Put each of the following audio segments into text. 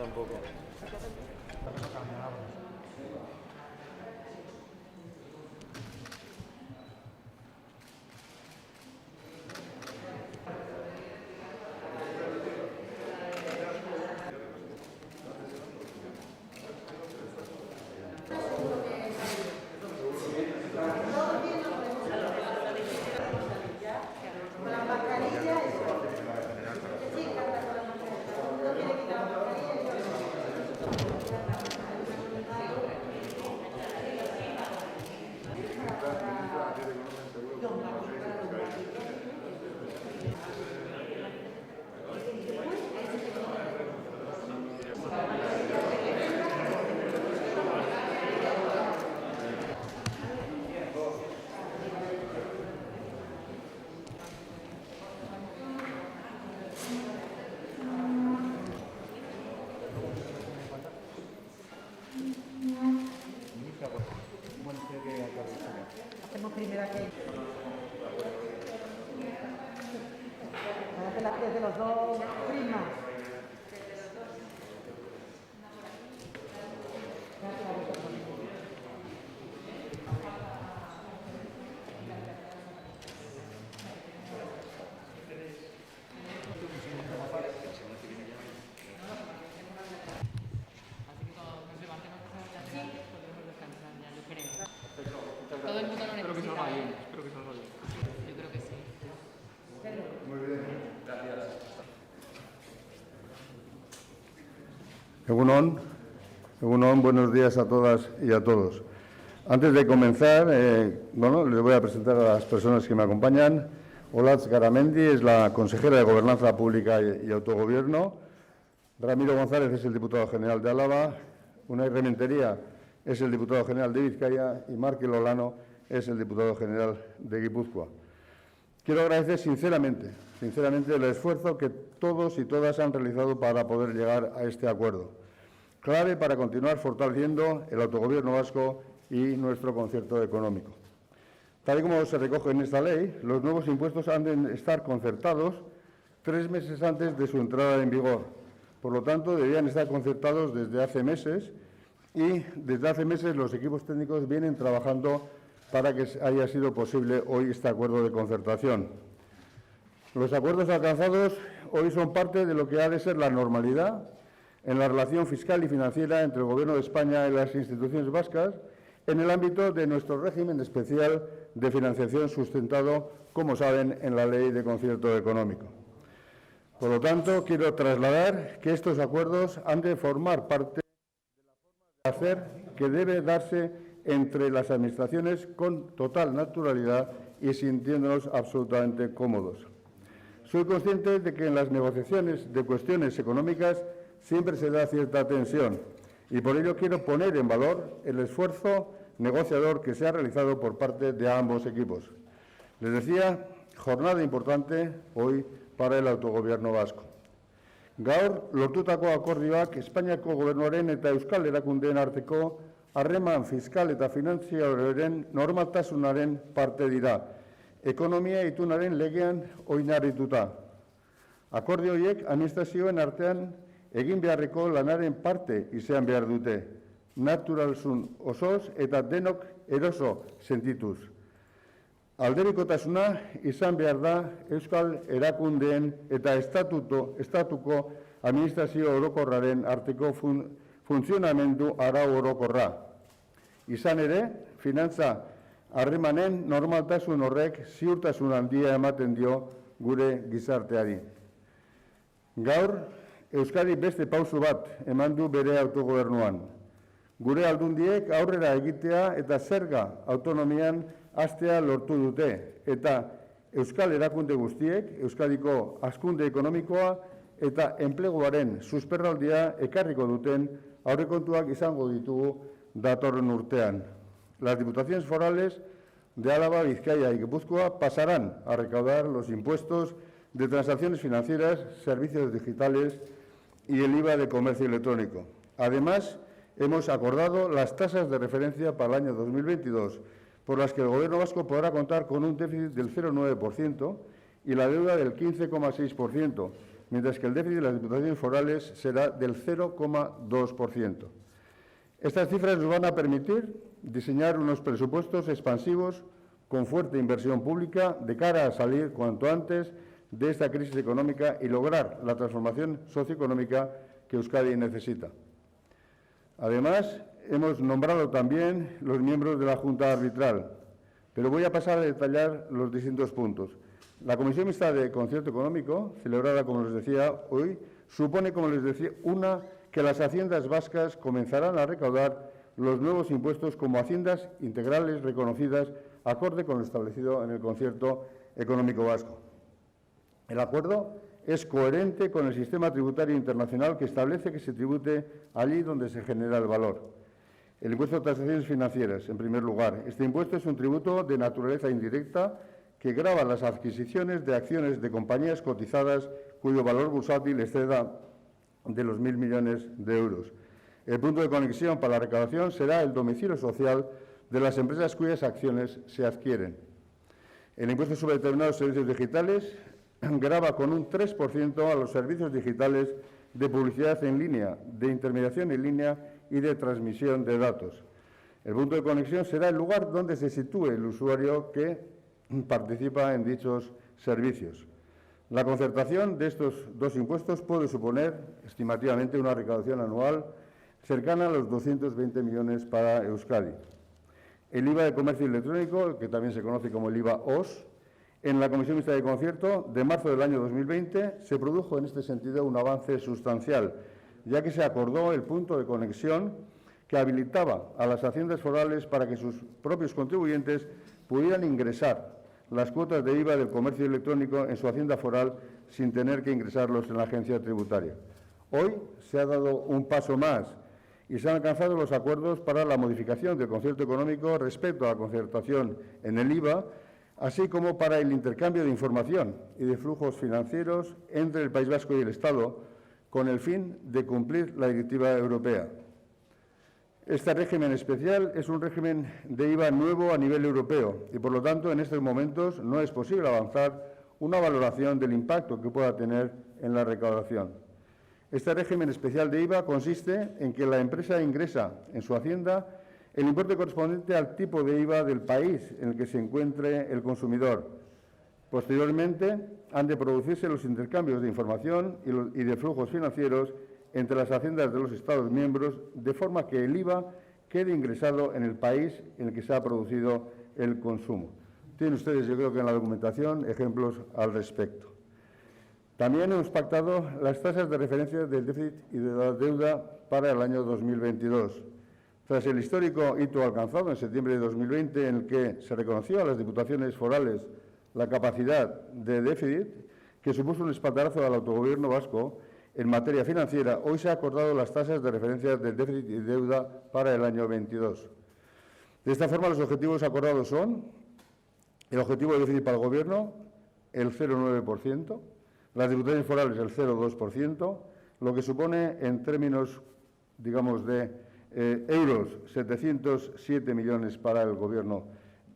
tampoco. Hacemos primero aquel. De los dos primas. Todo el mundo lo necesita. Espero que salga bien, espero que salga bien. Yo creo que sí. Muy bien, gracias. Egunon, buenos días a todas y a todos. Antes de comenzar, les voy a presentar a las personas que me acompañan. Olatz Garamendi es la consejera de Gobernanza Pública y Autogobierno. Ramiro González es el diputado general de Álava. Unai Rementería es el diputado general de Vizcaya y Markel Olano es el diputado general de Guipúzcoa. Quiero agradecer sinceramente el esfuerzo que todos y todas han realizado para poder llegar a este acuerdo, clave para continuar fortaleciendo el autogobierno vasco y nuestro concierto económico. Tal y como se recoge en esta ley, los nuevos impuestos han de estar concertados 3 meses antes de su entrada en vigor. Por lo tanto, deberían estar concertados desde hace meses y desde hace meses los equipos técnicos vienen trabajando para que haya sido posible hoy este acuerdo de concertación. Los acuerdos alcanzados hoy son parte de lo que ha de ser la normalidad en la relación fiscal y financiera entre el Gobierno de España y las instituciones vascas en el ámbito de nuestro régimen especial de financiación sustentado, como saben, en la Ley de Concierto Económico. Por lo tanto, quiero trasladar que estos acuerdos han de formar parte de la forma de hacer que debe darse entre las administraciones con total naturalidad y sintiéndonos absolutamente cómodos. Soy consciente de que en las negociaciones de cuestiones económicas siempre se da cierta tensión y por ello quiero poner en valor el esfuerzo negociador que se ha realizado por parte de ambos equipos. Les decía, jornada importante hoy para el autogobierno vasco. Gaur lortutako akordioak Espainiako gobernuaren eta Euskal Erakundeen arteko harreman fiskal eta finanziarioaren normaltasunaren parte dira, ekonomia itunaren legean oinarrituta. Akordio horiek administrazioen artean egin beharreko lanaren parte izan behar dute, naturalsun osoz eta denok eroso sentituz. Aldebikotasuna izan behar da Euskal Erakundeen eta estatuko administrazio orokorraren arteko funtzionamendu arau orokorra. Izan ere, finantza harremanen normaltasun horrek ziurtasun handia ematen dio gure gizarteari. Gaur, Euskadi beste pauso bat eman du bere autogobernuan. Gure aldundiek aurrera egitea eta zerga autonomian hastea lortu dute eta Euskal Erakunde guztiek, Euskadiko hazkunde ekonomikoa eta enpleguaren susperraldia ekarriko duten aurrekontuak izango ditugu datorren urtean. Las diputaciones forales de Álava, Vizcaya y Guipúzcoa pasarán a recaudar los impuestos de transacciones financieras, servicios digitales y el IVA de comercio electrónico. Además, hemos acordado las tasas de referencia para el año 2022, por las que el Gobierno vasco podrá contar con un déficit del 0,9% y la deuda del 15,6%, mientras que el déficit de las diputaciones forales será del 0,2%. Estas cifras nos van a permitir diseñar unos presupuestos expansivos con fuerte inversión pública de cara a salir cuanto antes de esta crisis económica y lograr la transformación socioeconómica que Euskadi necesita. Además, hemos nombrado también los miembros de la Junta Arbitral, pero voy a pasar a detallar los distintos puntos. La Comisión Mixta de Concierto Económico, celebrada, como les decía, hoy, supone, como les decía, que las haciendas vascas comenzarán a recaudar los nuevos impuestos como haciendas integrales reconocidas acorde con lo establecido en el Concierto Económico Vasco. El acuerdo es coherente con el sistema tributario internacional que establece que se tribute allí donde se genera el valor. El impuesto de transacciones financieras, en primer lugar. Este impuesto es un tributo de naturaleza indirecta que grava las adquisiciones de acciones de compañías cotizadas cuyo valor bursátil exceda de los 1.000 millones de euros. El punto de conexión para la recaudación será el domicilio social de las empresas cuyas acciones se adquieren. El impuesto sobre determinados servicios digitales grava con un 3% a los servicios digitales de publicidad en línea, de intermediación en línea y de transmisión de datos. El punto de conexión será el lugar donde se sitúe el usuario que participa en dichos servicios. La concertación de estos dos impuestos puede suponer, estimativamente, una recaudación anual cercana a los 220 millones para Euskadi. El IVA de comercio electrónico, que también se conoce como el IVA OS, en la Comisión Mixta de Concierto de marzo del año 2020 se produjo en este sentido un avance sustancial, ya que se acordó el punto de conexión que habilitaba a las haciendas forales para que sus propios contribuyentes pudieran ingresar las cuotas de IVA del comercio electrónico en su hacienda foral sin tener que ingresarlos en la agencia tributaria. Hoy se ha dado un paso más y se han alcanzado los acuerdos para la modificación del concierto económico respecto a la concertación en el IVA, así como para el intercambio de información y de flujos financieros entre el País Vasco y el Estado, con el fin de cumplir la directiva europea. Este régimen especial es un régimen de IVA nuevo a nivel europeo y, por lo tanto, en estos momentos no es posible avanzar una valoración del impacto que pueda tener en la recaudación. Este régimen especial de IVA consiste en que la empresa ingresa en su hacienda el importe correspondiente al tipo de IVA del país en el que se encuentre el consumidor. Posteriormente, han de producirse los intercambios de información y de flujos financieros entre las haciendas de los Estados miembros, de forma que el IVA quede ingresado en el país en el que se ha producido el consumo. Tienen ustedes, yo creo que en la documentación, ejemplos al respecto. También hemos pactado las tasas de referencia del déficit y de la deuda para el año 2022. Tras el histórico hito alcanzado en septiembre de 2020, en el que se reconoció a las diputaciones forales la capacidad de déficit, que supuso un espaldarazo al autogobierno vasco en materia financiera, hoy se han acordado las tasas de referencia del déficit y deuda para el año 22. De esta forma, los objetivos acordados son el objetivo de déficit para el Gobierno, el 0,9%, las diputaciones forales, el 0,2%, lo que supone, en términos, digamos, de euros, 707 millones para el Gobierno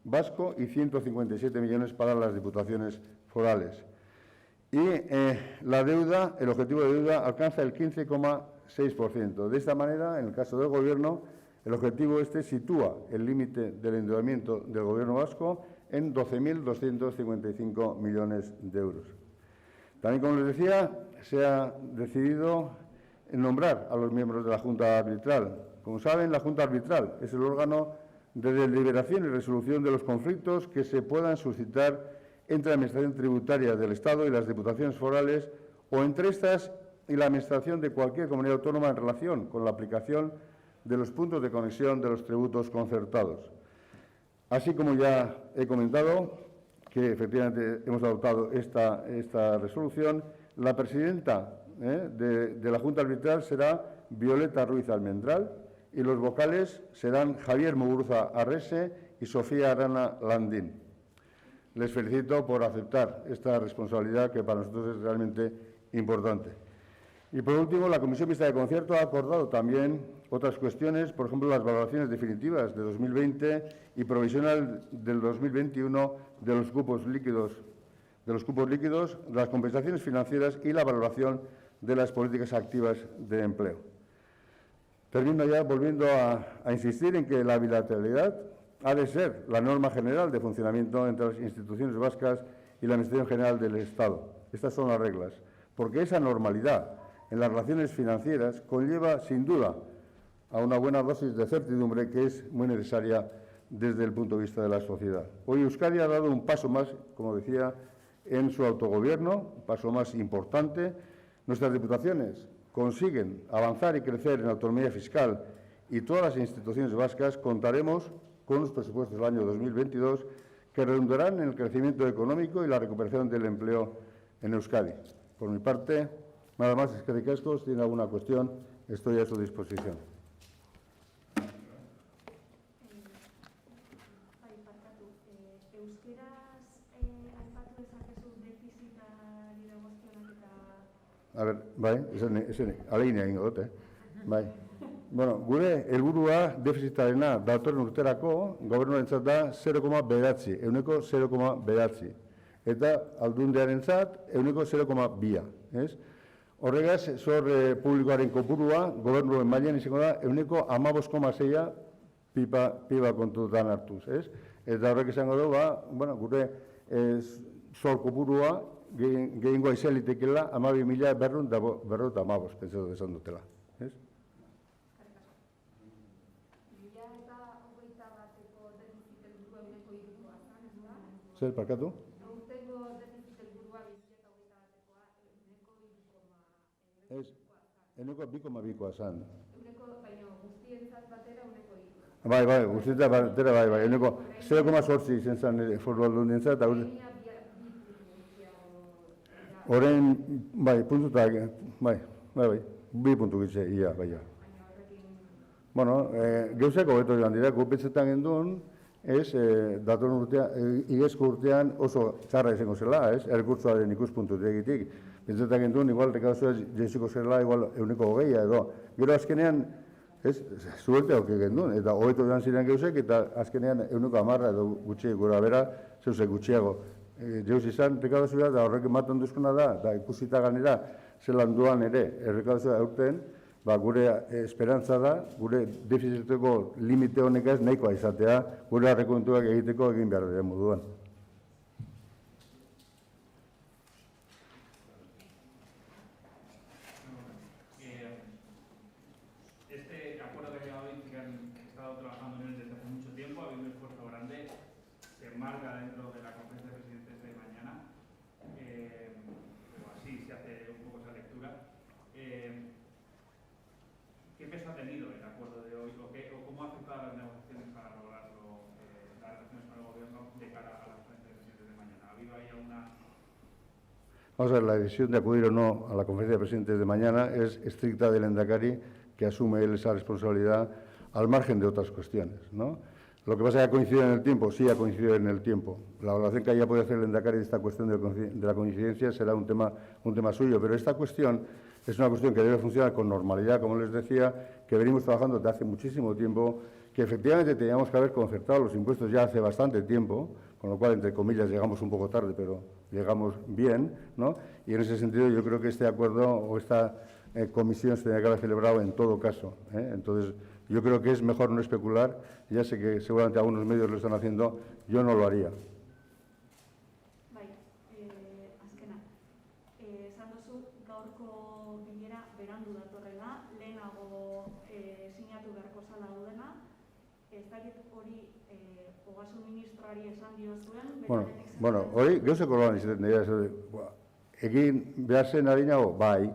vasco y 157 millones para las diputaciones forales. Y la deuda, el objetivo de deuda, alcanza el 15,6%. De esta manera, en el caso del Gobierno, el objetivo sitúa el límite del endeudamiento del Gobierno vasco en 12.255 millones de euros. También, como les decía, se ha decidido nombrar a los miembros de la Junta Arbitral. Como saben, la Junta Arbitral es el órgano de deliberación y resolución de los conflictos que se puedan suscitar entre la Administración tributaria del Estado y las diputaciones forales o entre estas y la Administración de cualquier comunidad autónoma en relación con la aplicación de los puntos de conexión de los tributos concertados. Así como ya he comentado, que efectivamente hemos adoptado esta resolución, la presidenta de la Junta Arbitral será Violeta Ruiz Almendral y los vocales serán Javier Muguruza Arrese y Sofía Arana Landín. Les felicito por aceptar esta responsabilidad que para nosotros es realmente importante. Y por último, la Comisión Mixta de Concierto ha acordado también otras cuestiones, por ejemplo, las valoraciones definitivas de 2020 y provisional del 2021 de los cupos líquidos de los cupos líquidos, de las compensaciones financieras y la valoración de las políticas activas de empleo. Termino ya volviendo a insistir en que la bilateralidad ha de ser la norma general de funcionamiento entre las instituciones vascas y la Administración General del Estado. Estas son las reglas, porque esa normalidad en las relaciones financieras conlleva, sin duda, a una buena dosis de certidumbre que es muy necesaria desde el punto de vista de la sociedad. Hoy Euskadi ha dado un paso más, como decía, en su autogobierno, un paso más importante. Nuestras diputaciones consiguen avanzar y crecer en autonomía fiscal y todas las instituciones vascas contaremos con los presupuestos del año 2022 que redundarán en el crecimiento económico y la recuperación del empleo en Euskadi. Por mi parte, nada más, eskerrik asko. Si tiene alguna cuestión, estoy a su disposición. A ver, bai, alegina egingo dut, bai. Bueno, gure helburua defizitarena datorren urterako gobernuarentzat da 0,9, ehuneko 0,9. Eta aldundiarentzat ehuneko 0,2, ez? Horregaz, zor publikoaren kopurua gobernuen mailan izango da ehuneko 15,6 pipa kontutan hartuz, ez? Eta horrek izango du, bueno, gure zor kopurua gehiengoa izan litekeela 12.255, pentsatu esan dutela, ez? Zer, parkatu? Ez, ehuneko 2,2koa zan. Bai, guztientzat batera, bai, ehuneko 0,8 izan zan foru aldundientzat, eta horren, bai, puntutak, bai, 2 puntu gitze, ia, bai, ja. Bueno, geuzeko beto joan dira, gupetzetan gendun, ez, datorren urtean, igezko urtean oso txarra izango zela, ez, erkurtzoaren ikuspuntutik egitik. Pentsetan gendun, igual, rekauzua jaiziko zela, igual, ehuneko 20 edo. Gero azkenean, ez, zuerte hauke gendun, eta hobeto joan ziren geuzek, eta azkenean ehuneko 10 edo gutxi gura bera, zeuzek gutxiago. Jeuz izan, rekauzua, eta horrek ematen duzkona da, eta ikusita ganera, zelan duan ere, rekauzua eurten, gure esperantza da, gure defiziteko limite honek ez nahikoa izatea, gure arrekontuak egiteko egin behar dira moduan. Este acuerdo que ha llegado hoy, que han estado trabajando en él desde hace mucho tiempo, ha habido un esfuerzo grande, se enmarca dentro de la conferencia de presidentes de mañana, pero así se hace un poco esa lectura. ¿Qué peso ha tenido el acuerdo de hoy o cómo ha afectado a las negociaciones para lograrlo, las relaciones con el Gobierno de cara a la conferencia de presidentes de mañana? ¿Ha habido ahí alguna...? Vamos a ver, la decisión de acudir o no a la conferencia de presidentes de mañana es estricta del Lehendakari, que asume él esa responsabilidad al margen de otras cuestiones, ¿no? Lo que pasa es que ha coincidido en el tiempo, sí ha coincidido en el tiempo. La valoración que haya podido hacer el Lehendakari de esta cuestión de la coincidencia será un tema suyo, pero esta cuestión es una cuestión que debe funcionar con normalidad, como les decía, que venimos trabajando desde hace muchísimo tiempo, que efectivamente teníamos que haber concertado los impuestos ya hace bastante tiempo, con lo cual, entre comillas, llegamos un poco tarde, pero llegamos bien, ¿no? Y en ese sentido yo creo que este acuerdo o esta comisión se tenía que haber celebrado en todo caso, ¿eh? Entonces, yo creo que es mejor no especular, ya sé que seguramente algunos medios lo están haciendo, yo no lo haría. Azkena, esan duzu gaurko bilera berandu datorrela, lehenago sinatu beharko zala dudena, ez dakit hori ogasun ministroari esan diozuen, Bueno, hori gauzeko loan izaten dira, egin behar zen harinago, bai,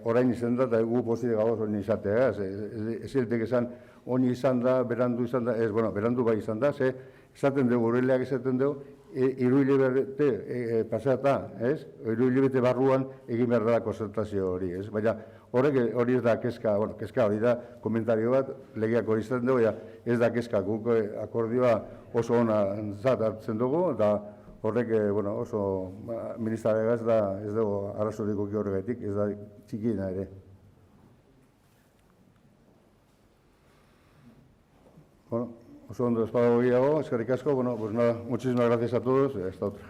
orain izan da, eta gu pozide gauz hori izatea, ez zirtek esan, honi izan da, berandu izan da, ez, bueno, berandu bai izan da, esaten dugu, horreleak esaten dugu, hiruhilabete pasata, ez? Hiruhilabete barruan egin behar da konzertazio hori, ez? Baina hori ez da kezka, bueno, kezka hori da komentario bat, legeak hori izaten dugu, ez da kezka, guk akordioa oso ona zat hartzen dugu, eta horrek, bueno, oso ministarega ez dugu arrazoriko horregatik, ez da txikiena ere. Bueno, oso ondo ez badago gehiago, eskerrik asko, bueno, pues nada, muchísimas gracias a todos y hasta otra.